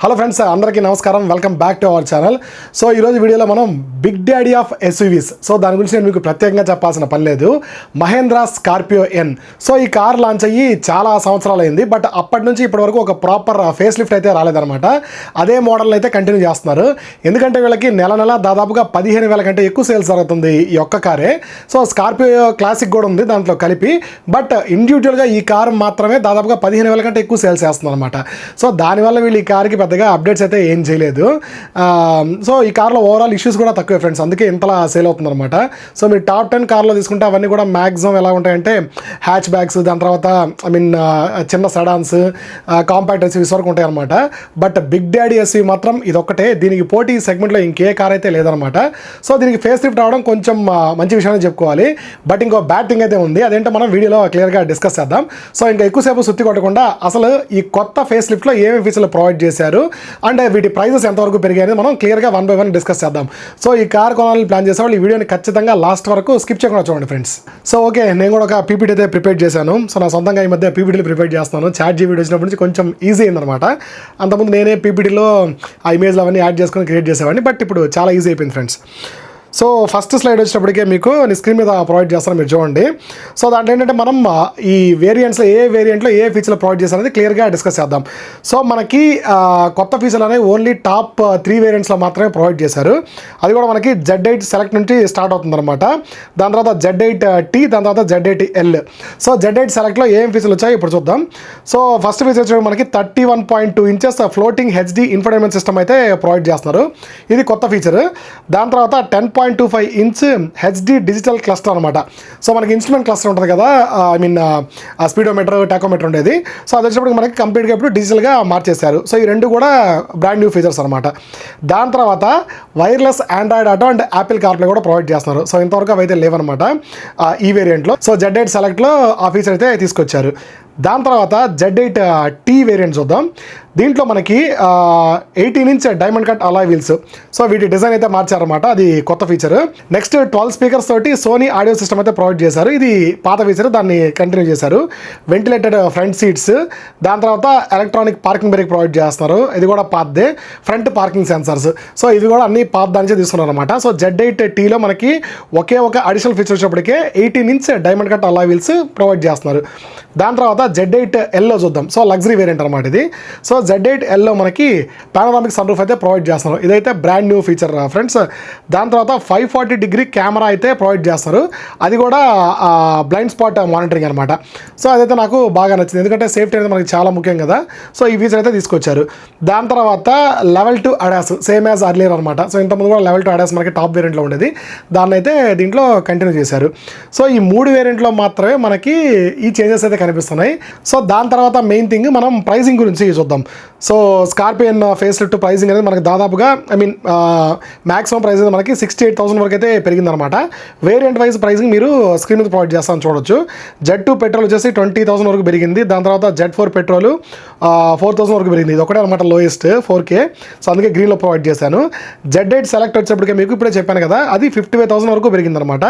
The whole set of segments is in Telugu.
హలో ఫ్రెండ్స్, అందరికీ నమస్కారం. Welcome back to our channel. So ఈరోజు వీడియోలో మనం big daddy of SUVs, so దాని గురించి నేను మీకు ప్రత్యేకంగా చెప్పాల్సిన పని లేదు. Mahindra Scorpio N. సో ఈ కార్ లాంచ్ అయ్యి చాలా సంవత్సరాలు అయింది, బట్ అప్పటి నుంచి ఇప్పటి వరకు ఒక ప్రాపర్ ఫేస్ లిఫ్ట్ అయితే రాలేదన్నమాట. అదే మోడల్ అయితే కంటిన్యూ చేస్తున్నారు. ఎందుకంటే వీళ్ళకి నెల దాదాపుగా 15,000 కంటే ఎక్కువ సేల్స్ జరుగుతుంది ఈ ఒక్క కారే. సో స్కార్పియో క్లాసిక్ కూడా ఉంది దాంట్లో కలిపి, బట్ ఇండివిజువల్గా ఈ కార్ మాత్రమే దాదాపుగా 15,000 కంటే ఎక్కువ సేల్స్ చేస్తున్నారు అనమాట. సో దానివల్ల వీళ్ళు ఈ కార్కి పెద్దగా అప్డేట్స్ అయితే ఏం చేయలేదు. సో ఈ కార్లో ఓవరాల్ ఇష్యూస్ కూడా తక్కువే ఫ్రెండ్స్, అందుకే ఇంతలా సేల్ అవుతుంది అనమాట. సో మీరు టాప్ 10 కార్లో తీసుకుంటే అవన్నీ కూడా మ్యాక్సిమం ఎలా ఉంటాయంటే హ్యాచ్ బ్యాగ్స్, దాని తర్వాత చిన్న సెడాన్స్, కాంపాక్ట్ ఎస్యూవీస్ వరకు ఉంటాయి అనమాట. బట్ బిగ్ డాడీ ఎస్యూవీ మాత్రం ఇదొక్కటే, దీనికి పోటీ సెగ్మెంట్లో ఇంకే కార్ అయితే లేదనమాట. సో దీనికి ఫేస్ లిఫ్ట్ రావడం కొంచెం మంచి విషయాన్ని చెప్పుకోవాలి. బట్ ఇంకో బ్యాడ్ థింగ్ అయితే ఉంది, అదేంటో మనం వీడియోలో క్లియర్గా డిస్కస్ చేద్దాం. సో ఇంకా ఎక్కువసేపు సుత్తి కొట్టకుండా అసలు ఈ కొత్త ఫేస్ లిఫ్ట్లో ఏమేమి ఫీచర్లు ప్రొవైడ్ చేశారు అండ్ వీటి ప్రైజెస్ ఎంతవరకు పెరిగాయని మనం క్లియర్గా 1 by 1 డిస్కస్ చేద్దాం. సో ఈ కార్ కొనాలని ప్లాన్ చేసేవాళ్ళు ఈ వీడియోని ఖచ్చితంగా లాస్ట్ వరకు స్కిప్ చేయకుండా చూడండి ఫ్రెండ్స్. సో ఓకే, నేను కూడా ఒక పీపీటీ అయితే ప్రిపేర్ చేశాను. సో నా సొంతంగా ఈ మధ్య పీపీటీలు ప్రిపేర్ చేస్తాను. చాట్ జీపీటీ వచ్చినప్పటి నుంచి కొంచెం ఈజీ అయిందనమాట. అంతకుముందు నేనే పీపీటీలో ఆ ఇమేజ్లు అవన్నీ యాడ్ చేసుకొని క్రియేట్ చేసేవాడిని, బట్ ఇప్పుడు చాలా ఈజీ అయిపోయింది ఫ్రెండ్స్. సో ఫస్ట్ స్లైడ్ వచ్చేటప్పటికే మీకు స్క్రీన్ మీద ప్రొవైడ్ చేస్తాను, మీరు చూడండి. సో దాంట్లో ఏంటంటే మనం ఈ వేరియంట్స్లో ఏ వేరియంట్లో ఏ ఫీచర్లు ప్రొవైడ్ చేస్తారనేది క్లియర్గా డిస్కస్ చేద్దాం. సో మనకి కొత్త ఫీచర్లు అనేవి ఓన్లీ టాప్ 3 వేరియంట్స్లో మాత్రమే ప్రొవైడ్ చేశారు. అది కూడా మనకి Z8 సెలెక్ట్ నుంచి స్టార్ట్ అవుతుందన్నమాట. దాని తర్వాత Z8T, దాని తర్వాత Z8L. సో Z8 సెలెక్ట్లో ఏం ఫీచర్లు వచ్చాయో ఇప్పుడు చూద్దాం. సో ఫస్ట్ ఫీచర్ వచ్చి మనకి 31.2 inches floating HD infotainment system అయితే ప్రొవైడ్ చేస్తున్నారు. ఇది కొత్త ఫీచర్. దాని తర్వాత 10.25 ఇంచ్ హెచ్డి డిజిటల్ క్లస్టర్ అనమాట. సో మనకి ఇన్స్ట్రుమెంట్ క్లస్టర్ ఉంటుంది కదా, స్పీడోమీటర్, టాకోమీటర్ ఉండేది. సో అది వచ్చినప్పుడు మనకి కంప్లీట్గా ఇప్పుడు డిజిటల్గా మార్చేశారు. సో ఈ రెండు కూడా బ్రాండ్ న్యూ ఫీచర్స్ అనమాట. దాని తర్వాత wireless Android auto and Apple CarPlay కూడా ప్రొవైడ్ చేస్తున్నారు. సో ఇంతవరకు అవైతే లేవన్నమాట ఈ వేరియంట్లో. సో Z8 సెలెక్ట్లో ఆ ఫీచర్ అయితే తీసుకొచ్చారు. దాని తర్వాత Z8T వేరియంట్ చూద్దాం. దీంట్లో మనకి 18 inch diamond cut alloy wheels. So వీటి డిజైన్ అయితే మార్చారన్నమాట, అది కొత్త ఫీచర్. నెక్స్ట్ 12 స్పీకర్స్ తోటి సోనీ ఆడియో సిస్టమ్ అయితే ప్రొవైడ్ చేశారు. ఇది పాత ఫీచర్, దాన్ని కంటిన్యూ చేశారు. వెంటిలేటెడ్ ఫ్రంట్ సీట్స్, దాని తర్వాత ఎలక్ట్రానిక్ పార్కింగ్ బ్రేక్ ప్రొవైడ్ చేస్తున్నారు. ఇది కూడా పాతదే. ఫ్రంట్ పార్కింగ్ సెన్సర్స్, సో ఇవి కూడా అన్ని పాత దానిచే తీసుకున్నారు అనమాట. సో Z8Tలో మనకి ఒకే ఒక అడిషనల్ ఫీచర్ వచ్చేప్పటికే 18 inch diamond cut alloy wheels provide చేస్తున్నారు. దాని తర్వాత Z8Lలో చూద్దాం. సో లగ్జరీ వేరియంట్ అనమాట ఇది. సో Z8Lలో మనకి పానోరామిక్ సన్ రూఫ్ అయితే ప్రొవైడ్ చేస్తున్నారు. ఇదైతే బ్రాండ్ న్యూ ఫీచర్ ఫ్రెండ్స్. దాని తర్వాత 540 డిగ్రీ కెమెరా అయితే ప్రొవైడ్ చేస్తారు. అది కూడా బ్లైండ్ స్పాట్ మానిటరింగ్ అనమాట. సో అదైతే నాకు బాగా నచ్చింది, ఎందుకంటే సేఫ్టీ అనేది మనకి చాలా ముఖ్యం కదా. సో ఈ ఫీచర్ అయితే తీసుకొచ్చారు. దాని తర్వాత Level 2 ADAS, same as earlier అనమాట. సో ఇంతకుముందు కూడా Level 2 ADAS మనకి టాప్ వేరియంట్లో ఉండేది, దాన్ని అయితే దీంట్లో కంటిన్యూ చేశారు. సో ఈ 3 వేరియంట్లో మాత్రమే మనకి ఈ చేంజెస్ అయితే కనిపిస్తున్నాయి. సో దాని తర్వాత మెయిన్ థింగ్, మనం ప్రైసింగ్ గురించి చూద్దాం. So scorpion face lift pricing అనేది మనకి దాదాపుగా మ్యాక్సిమం ప్రైస్ అనేది మనకి 68,000 వరకు అయితే పెరిగిందనమాట. వేరియంట్ వైజ్ ప్రైసింగ్ మీరు స్క్రీన్ మీద ప్రొవైడ్ చేస్తాను చూడొచ్చు. Z2 పెట్రోల్ వచ్చేసి 20,000 వరకు పెరిగింది. దాని తర్వాత Z4 పెట్రోల్ 4,000 వరకు పెరిగింది. ఇది ఒకటే అనమాట లోయెస్ట్ 4K. సో అందుకే గ్రీన్లో ప్రొవైడ్ చేశాను. Z8 సెలెక్ట్ వచ్చేప్పటికే మీకు ఇప్పుడే చెప్పాను కదా, అది 55,000 వరకు పెరిగిందనమాట.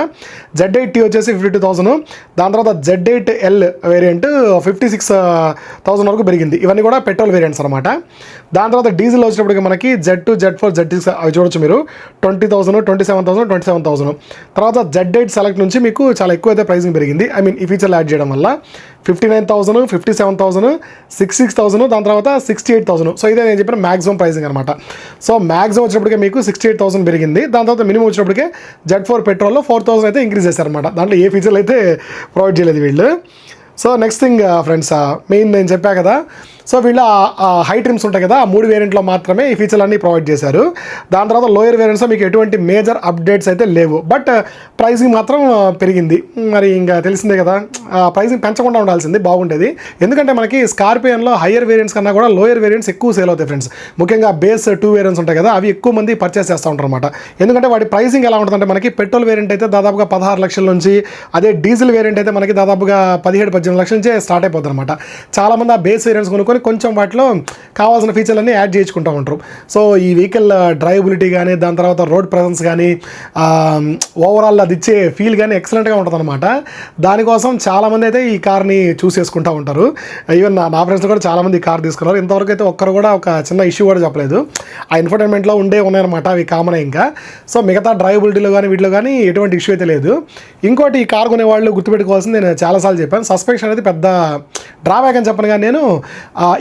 Z8T వచ్చేసి 52,000. దాని తర్వాత Z8L వేరియంట్ 56,000 వరకు పెరిగింది. ఇవన్నీ కూడా పెట్రోల్ వేరియంట్స్ అనమాట. దాని తర్వాత డీజిల్ వచ్చేటప్పటికి మనకి Z2, Z4, Z6 అవి చూడొచ్చు మీరు, 20,000, 27,000, 27,000. తర్వాత Z8 సెలెక్ట్ నుంచి మీకు చాలా ఎక్కువ అయితే ప్రైసింగ్ పెరిగింది. ఈ ఫీచర్లు యాడ్ చేయడం వల్ల 59,000, 57,000, 66,000, దాని తర్వాత 68,000. సో ఇదే నేను చెప్పిన మ్యాక్సిమం ప్రైసింగ్ అనమాట. సో మ్యాక్సిమం వచ్చినప్పటికే మీకు 68,000 పెరిగింది. దాని తర్వాత మినిమం వచ్చినప్పటికే Z4 పెట్రోల్లో 4,000 అయితే ఇంక్రీజ్ చేశారనమాట. దాంట్లో ఏ ఫీచర్లు అయితే ప్రొవైడ్ చేయలేదు వీళ్ళు. So next thing friends, main నేను చెప్పా కదా, సో వీళ్ళ హై ట్రిమ్స్ ఉంటాయి కదా, 3 వేరియంట్లో మాత్రమే ఈ ఫీచర్లు అన్నీ ప్రొవైడ్ చేశారు. దాని తర్వాత లోయర్ వేరియంట్స్లో మీకు ఎటువంటి మేజర్ అప్డేట్స్ అయితే లేవు, బట్ ప్రైసింగ్ మాత్రం పెరిగింది. మరి ఇంకా తెలిసిందే కదా, ప్రైసింగ్ పెంచకుండా ఉండాల్సింది బాగుండేది. ఎందుకంటే మనకి స్కార్పియన్లో హయ్యర్ వేరియంట్స్ కన్నా కూడా లోయర్ వేరియంట్స్ ఎక్కువ సేల్ అవుతాయి ఫ్రెండ్స్. ముఖ్యంగా బేస్ 2 వేరియంట్స్ ఉంటాయి కదా, అవి ఎక్కువ మంది పర్చేస్ చేస్తూ ఉంటారు అనమాట. ఎందుకంటే వాటి ప్రైసింగ్ ఎలా ఉంటుందంటే, మనకి పెట్రోల్ వేరియంట్ అయితే దాదాపుగా 16 లక్షల నుంచి, అదే డీజిల్ వేరియంట్ అయితే మనకి దాదాపుగా 17-18 లక్షల నుంచే స్టార్ట్ అయిపోతుంది అనమాట. చాలామంది ఆ బేస్ వేరియంట్స్ కొనుక్కొని చేసుకొని కొంచెం వాటిలో కావాల్సిన ఫీచర్లన్నీ యాడ్ చేయించుకుంటూ ఉంటారు. సో ఈ వెహికల్ డ్రైవబిలిటీ కానీ, దాని తర్వాత రోడ్ ప్రెజెన్స్ కానీ, ఓవరాల్ అది ఇచ్చే ఫీల్ కానీ ఎక్సలెంట్గా ఉంటుంది అనమాట. దానికోసం చాలామంది అయితే ఈ కార్ని చూస్ చేసుకుంటూ ఉంటారు. ఈవెన్ నా ఫ్రెండ్స్ కూడా చాలామంది ఈ కార్ తీసుకున్నారు. ఇంతవరకు అయితే ఒక్కరు కూడా ఒక చిన్న ఇష్యూ కూడా చెప్పలేదు. ఆ ఇన్ఫర్టైన్మెంట్లో ఉన్నాయన్నమాట, అవి కామన్ ఇంకా. సో మిగతా డ్రైవబిలిటీలో కానీ వీటిలో కానీ ఎటువంటి ఇష్యూ అయితే లేదు. ఇంకోటి, ఈ కార్ కొనే వాళ్ళు గుర్తుపెట్టుకోవాల్సింది, నేను చాలాసార్లు చెప్పాను, సస్పెన్షన్ అనేది పెద్ద డ్రాబ్యాక్ అని చెప్పను, కానీ నేను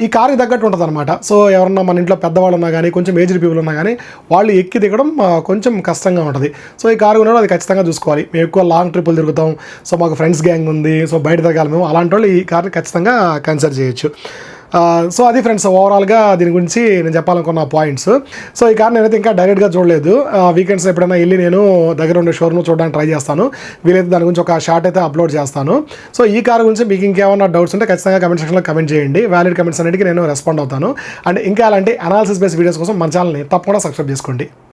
ఈ కార్కి తగ్గట్టు ఉంటుంది అనమాట. సో ఎవరన్నా మన ఇంట్లో పెద్దవాళ్ళు ఉన్నా కానీ, కొంచెం ఏజ్డ్ పీపుల్ ఉన్నా కానీ వాళ్ళు ఎక్కి దిగడం కొంచెం కష్టంగా ఉంటుంది. సో ఈ కారు కొనేవాళ్ళు అది ఖచ్చితంగా చూసుకోవాలి. మేము ఎక్కువ లాంగ్ ట్రిప్పులు తిరుగుతాం, సో మాకు ఫ్రెండ్స్ గ్యాంగ్ ఉంది, సో బయట తిరగాలి మేము, అలాంటి వాళ్ళు ఈ కార్ని ఖచ్చితంగా కన్సిడర్ చేయొచ్చు. సో అది ఫ్రెండ్స్, ఓవరాల్గా దీని గురించి నేను చెప్పాలనుకున్న పాయింట్స్. సో ఈ కార్ నేనైతే ఇంకా డైరెక్ట్గా చూడలేదు. వీకెండ్స్ ఎప్పుడైనా వెళ్ళి నేను దగ్గర ఉండే షోరూమ్ చూడడానికి ట్రై చేస్తాను. వీలైతే దాని గురించి ఒక షార్ట్ అయితే అప్లోడ్ చేస్తాను. సో ఈ కార్ గురించి మీకు ఇంకేమైనా డౌట్స్ ఉంటే ఖచ్చితంగా కమెంట్ సెక్షన్లో కమెంట్ చేయండి. వ్యాలిడ్ కమెంట్స్ అన్నిటికీ నేను రెస్పాండ్ అవుతాను. అండ్ ఇంకా అలాంటి అనాలిసిస్ బేస్డ్ వీడియోస్ కోసం మన ఛానల్ని తప్పకుండా సబ్స్క్రైబ్ చేసుకోండి.